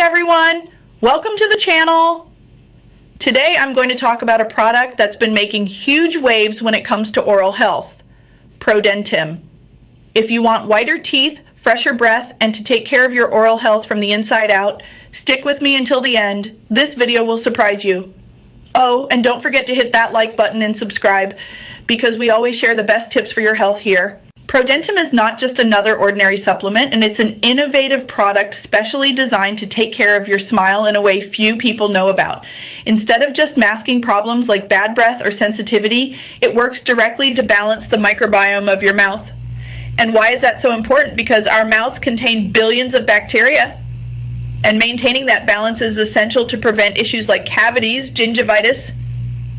everyone, welcome to the channel. Today I'm going to talk about a product that's been making huge waves when it comes to oral health, ProDentim. If you want whiter teeth, fresher breath, and to take care of your oral health from the inside out, stick with me until the end. This video will surprise you. Oh, and don't forget to hit that like button and subscribe, because we always share the best tips for your health here. ProDentim is not just another ordinary supplement, and it's an innovative product specially designed to take care of your smile in a way few people know about. Instead of just masking problems like bad breath or sensitivity, it works directly to balance the microbiome of your mouth. And why is that so important? Because our mouths contain billions of bacteria, and maintaining that balance is essential to prevent issues like cavities, gingivitis,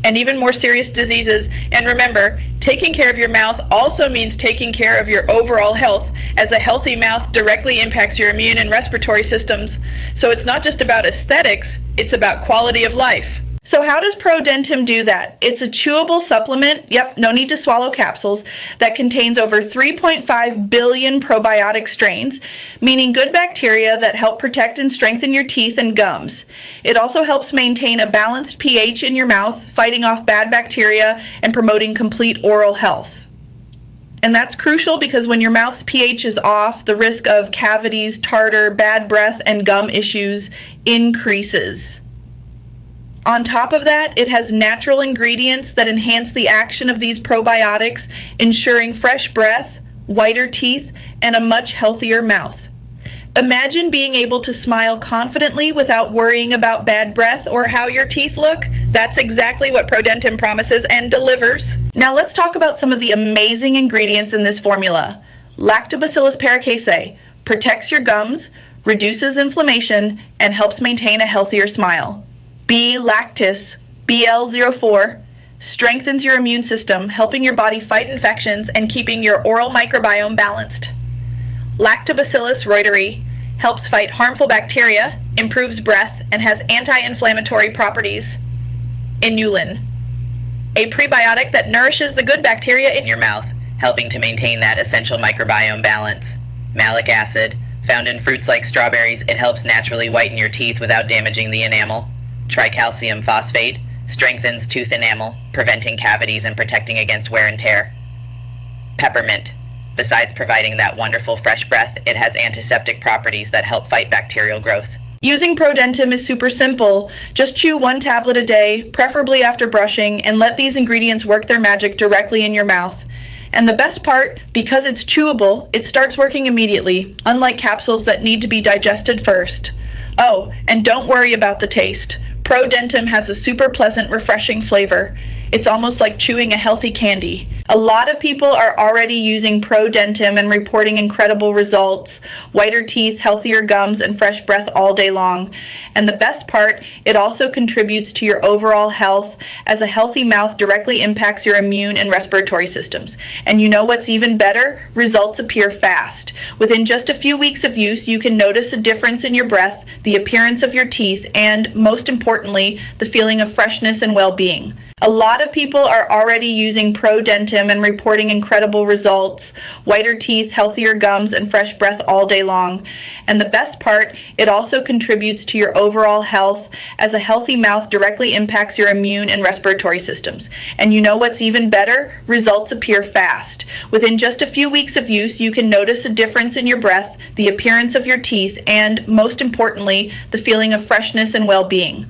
and even more serious diseases. And remember, taking care of your mouth also means taking care of your overall health, as a healthy mouth directly impacts your immune and respiratory systems. So it's not just about aesthetics, it's about quality of life. So how does ProDentim do that? It's a chewable supplement, yep, no need to swallow capsules, that contains over 3.5 billion probiotic strains, meaning good bacteria that help protect and strengthen your teeth and gums. It also helps maintain a balanced pH in your mouth, fighting off bad bacteria and promoting complete oral health. And that's crucial because when your mouth's pH is off, the risk of cavities, tartar, bad breath, and gum issues increases. On top of that, it has natural ingredients that enhance the action of these probiotics, ensuring fresh breath, whiter teeth, and a much healthier mouth. Imagine being able to smile confidently without worrying about bad breath or how your teeth look. That's exactly what ProDentim promises and delivers. Now let's talk about some of the amazing ingredients in this formula. Lactobacillus paracasei protects your gums, reduces inflammation, and helps maintain a healthier smile. B-lactis, BL04, strengthens your immune system, helping your body fight infections and keeping your oral microbiome balanced. Lactobacillus reuteri helps fight harmful bacteria, improves breath, and has anti-inflammatory properties. Inulin, a prebiotic that nourishes the good bacteria in your mouth, helping to maintain that essential microbiome balance. Malic acid, found in fruits like strawberries, it helps naturally whiten your teeth without damaging the enamel. Tricalcium phosphate strengthens tooth enamel, preventing cavities and protecting against wear and tear. Peppermint, besides providing that wonderful fresh breath, it has antiseptic properties that help fight bacterial growth. Using ProDentim is super simple. Just chew 1 tablet a day, preferably after brushing, and let these ingredients work their magic directly in your mouth. And the best part, because it's chewable, it starts working immediately, unlike capsules that need to be digested first. Oh, and don't worry about the taste. ProDentim has a super pleasant, refreshing flavor. It's almost like chewing a healthy candy. A lot of people are already using ProDentim and reporting incredible results, whiter teeth, healthier gums, and fresh breath all day long. And the best part, it also contributes to your overall health, as a healthy mouth directly impacts your immune and respiratory systems. And you know what's even better? Results appear fast. Within just a few weeks of use, you can notice a difference in your breath, the appearance of your teeth, and most importantly, the feeling of freshness and well-being. A lot of people are already using ProDentim and reporting incredible results, whiter teeth, healthier gums, and fresh breath all day long. And the best part, it also contributes to your overall health, as a healthy mouth directly impacts your immune and respiratory systems. And you know what's even better? Results appear fast. Within just a few weeks of use, you can notice a difference in your breath, the appearance of your teeth, and most importantly, the feeling of freshness and well-being.